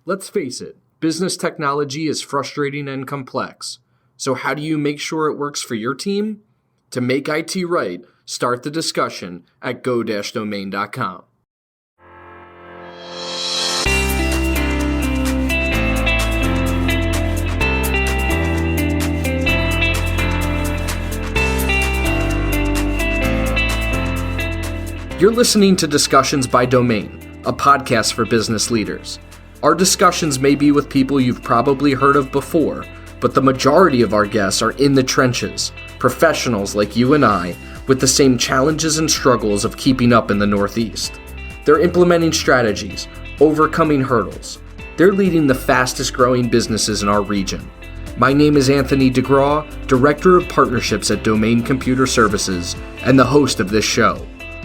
Let's face it, business technology is frustrating and complex. So how do you make sure it works for your team? To make IT right, start the discussion at go-domain.com. You're listening to Discussions by Domain, a podcast for business leaders. Our discussions may be with people you've probably heard of before, but the majority of our guests are in the trenches, professionals like you and I, with the same challenges and struggles of keeping up in the Northeast. They're implementing strategies, overcoming hurdles. They're leading the fastest growing businesses in our region. My name is Anthony DeGraw, Director of Partnerships at Domain Computer Services, and the host of this show.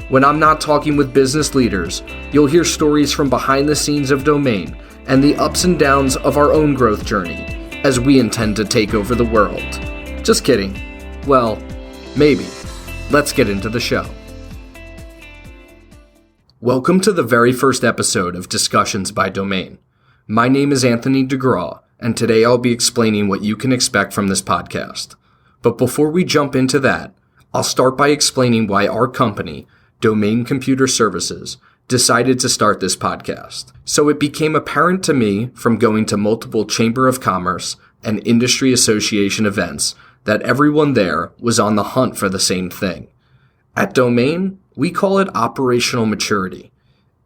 When I'm not talking with business leaders, you'll hear stories from behind the scenes of Domain and the ups and downs of our own growth journey, as we intend to take over the world. Just kidding. Well, maybe. Let's get into the show. Welcome to the very first episode of Discussions by Domain. My name is Anthony DeGraw, and today I'll be explaining what you can expect from this podcast. But before we jump into that, I'll start by explaining why our company, Domain Computer Services, decided to start this podcast. So it became apparent to me from going to multiple Chamber of Commerce and Industry Association events that everyone there was on the hunt for the same thing. At Domain, we call it operational maturity.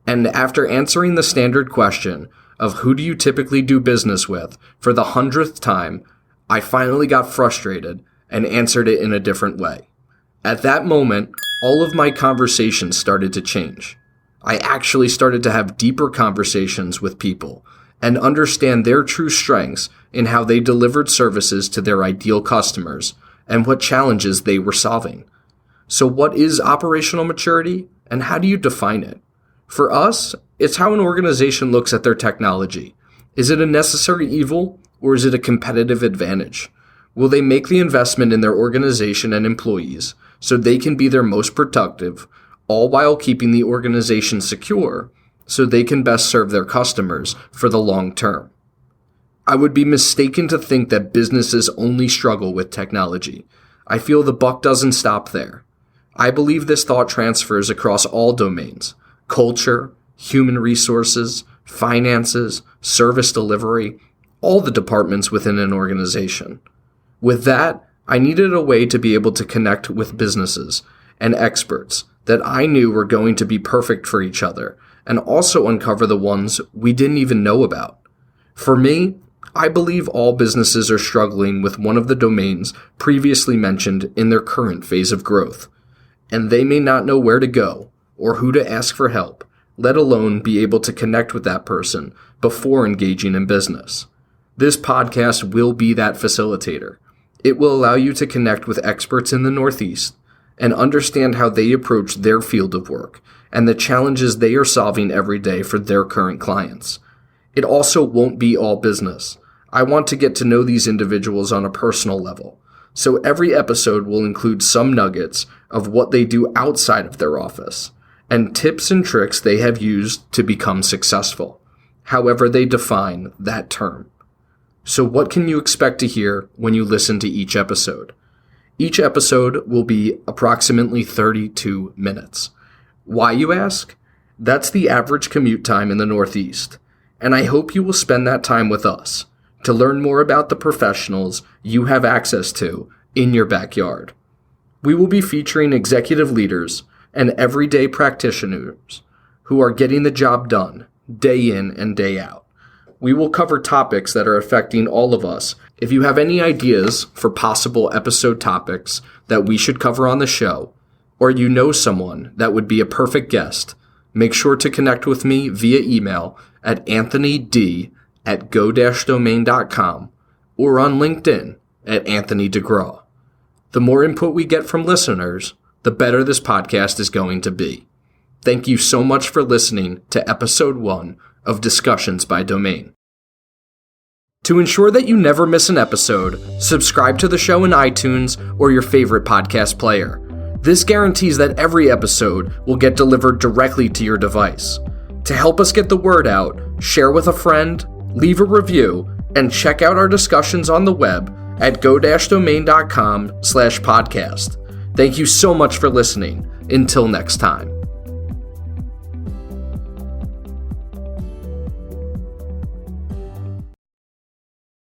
And after answering the standard question of who do you typically do business with for the 100th time, I finally got frustrated and answered it in a different way. At that moment, all of my conversations started to change. I actually started to have deeper conversations with people and understand their true strengths in how they delivered services to their ideal customers and what challenges they were solving. So what is operational maturity and how do you define it? For us, it's how an organization looks at their technology. Is it a necessary evil or is it a competitive advantage? Will they make the investment in their organization and employees so they can be their most productive, all while keeping the organization secure so they can best serve their customers for the long term? I would be mistaken to think that businesses only struggle with technology. I feel the buck doesn't stop there. I believe this thought transfers across all domains: culture, human resources, finances, service delivery, all the departments within an organization. With that, I needed a way to be able to connect with businesses and experts that I knew were going to be perfect for each other and also uncover the ones we didn't even know about. For me, I believe all businesses are struggling with one of the domains previously mentioned in their current phase of growth, and they may not know where to go or who to ask for help, let alone be able to connect with that person before engaging in business. This podcast will be that facilitator. It will allow you to connect with experts in the Northeast and understand how they approach their field of work and the challenges they are solving every day for their current clients. It also won't be all business. I want to get to know these individuals on a personal level, so every episode will include some nuggets of what they do outside of their office and tips and tricks they have used to become successful, however they define that term. So what can you expect to hear when you listen to each episode? Each episode will be approximately 32 minutes. Why, you ask? That's the average commute time in the Northeast, and I hope you will spend that time with us to learn more about the professionals you have access to in your backyard. We will be featuring executive leaders and everyday practitioners who are getting the job done day in and day out. We will cover topics that are affecting all of us. If you have any ideas for possible episode topics that we should cover on the show, or you know someone that would be a perfect guest, make sure to connect with me via email at anthonyd@go-domain.com or on LinkedIn at Anthony DeGraw. The more input we get from listeners, the better this podcast is going to be. Thank you so much for listening to episode 1 of Discussions by Domain. To ensure that you never miss an episode, subscribe to the show in iTunes or your favorite podcast player. This guarantees that every episode will get delivered directly to your device. To help us get the word out, share with a friend, leave a review, and check out our discussions on the web at go-domain.com/podcast. Thank you so much for listening. Until next time.